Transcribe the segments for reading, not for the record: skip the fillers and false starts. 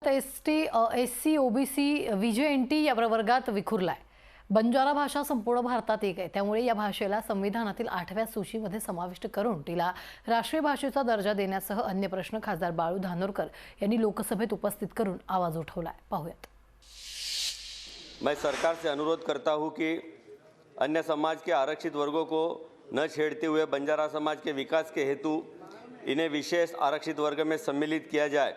ST SC OBC VJNT या प्रवर्गात विखुरलाय। बंजारा भाषा संपूर्ण भारतात एक आहे, त्यामुळे या भाषेला संविधानातील 8व्या सूचीमध्ये समाविष्ट करून तिला राष्ट्रीय भाषेचा दर्जा देण्यासह अन्य प्रश्न खासदार बाळू धानोरकर यांनी लोकसभेत उपस्थित करून आवाज उठवलाय। पाहूयात। मैं सरकार से अनुरोध करता हूं कि अन्य समाज के आरक्षित वर्गों को न छेड़ते हुए बंजारा समाज के विकास के हेतु इन्हें विशेष आरक्षित वर्ग में सम्मिलित किया जाए।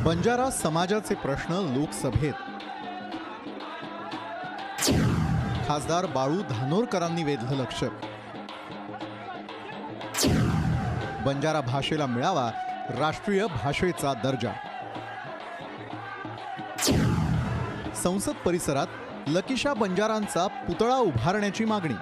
बंजारा समाजाचे प्रश्न लोकसभेत खासदार बाळू धानोरकरांनी वेधलं लक्ष। बंजारा भाषेला मिळावा राष्ट्रीय भाषेचा दर्जा। संसद परिसरात लकीशा बंजारांचा पुतळा उभारण्याची मागणी।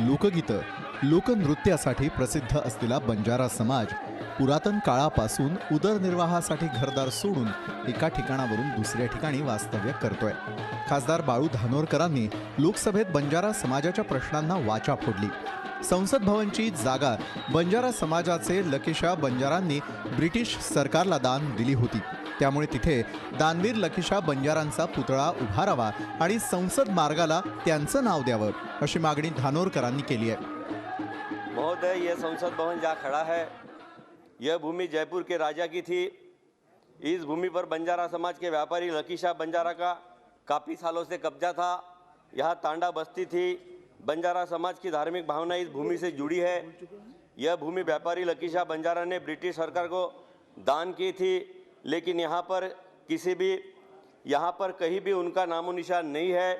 लोकगीतं लोकनृत्यासाठी प्रसिद्ध असलेला बंजारा समाज पुरातन काळापासून उदरनिर्वाहासाठी घरदार सोडून एका ठिकाणावरून दुसऱ्या ठिकाणी वास्तव्य करतोय। खासदार बाळू धानोरकरांनी लोकसभेत बंजारा समाजाच्या प्रश्नांना वाचा फोडली। संसद भवनची जागा बंजारा समाजाचे लकीशा बंजारांनी ब्रिटिश सरकारला दान दिली होती, त्यामुळे तिथे दानवीर लकीशा बंजारांचा पुतळा उभारावा आणि संसद मार्गाला त्यांचं नाव द्यावं अशी मागणी धानोरकरांनी केली आहे। महोदय, यह संसद भवन जहाँ खड़ा है, यह भूमि जयपुर के राजा की थी। इस भूमि पर बंजारा समाज के व्यापारी लकीशा बंजारा का काफ़ी सालों से कब्जा था। यहाँ तांडा बस्ती थी। बंजारा समाज की धार्मिक भावना इस भूमि से जुड़ी है। यह भूमि व्यापारी लकीशा बंजारा ने ब्रिटिश सरकार को दान की थी, लेकिन यहाँ पर कहीं भी उनका नामो निशान नहीं है।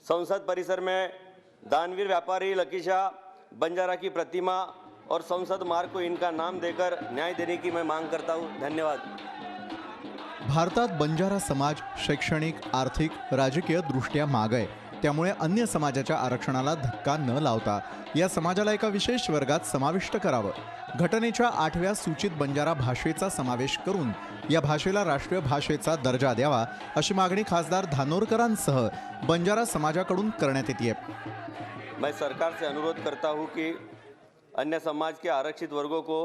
संसद परिसर में दानवीर व्यापारी लकीशा बंजारा की प्रतिमा और संसद मार्ग को इनका नाम देकर न्याय देने की मैं मांग करता हूँ। धन्यवाद। भारतात बंजारा समाज शैक्षणिक, आर्थिक, राजकीय दृष्ट्या मागे आहे, त्यामुळे अन्य समाजाच्या आरक्षणाला धक्का न लावता या समाजाला एका विशेष वर्गात समाविष्ट करावं। घटनेच्या 8व्या सूचीत बंजारा भाषेचा समावेश करून या भाषेला राष्ट्रीय भाषेचा दर्जा द्यावा अशी मागणी खासदार धानोरकरांसह बंजारा समाजाकडून करण्यात येते। मैं सरकार से अनुरोध करता हूँ कि अन्य समाज के आरक्षित वर्गों को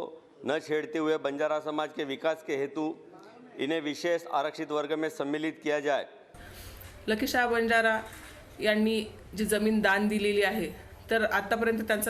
न छेड़ते हुए बंजारा समाज के विकास के हेतु इन्हें विशेष आरक्षित वर्ग में सम्मिलित किया जाए। लकीशा बंजारा यांनी जी जमीन दान दिलेली आहे, तर आतापर्यंत त्यांचं नाव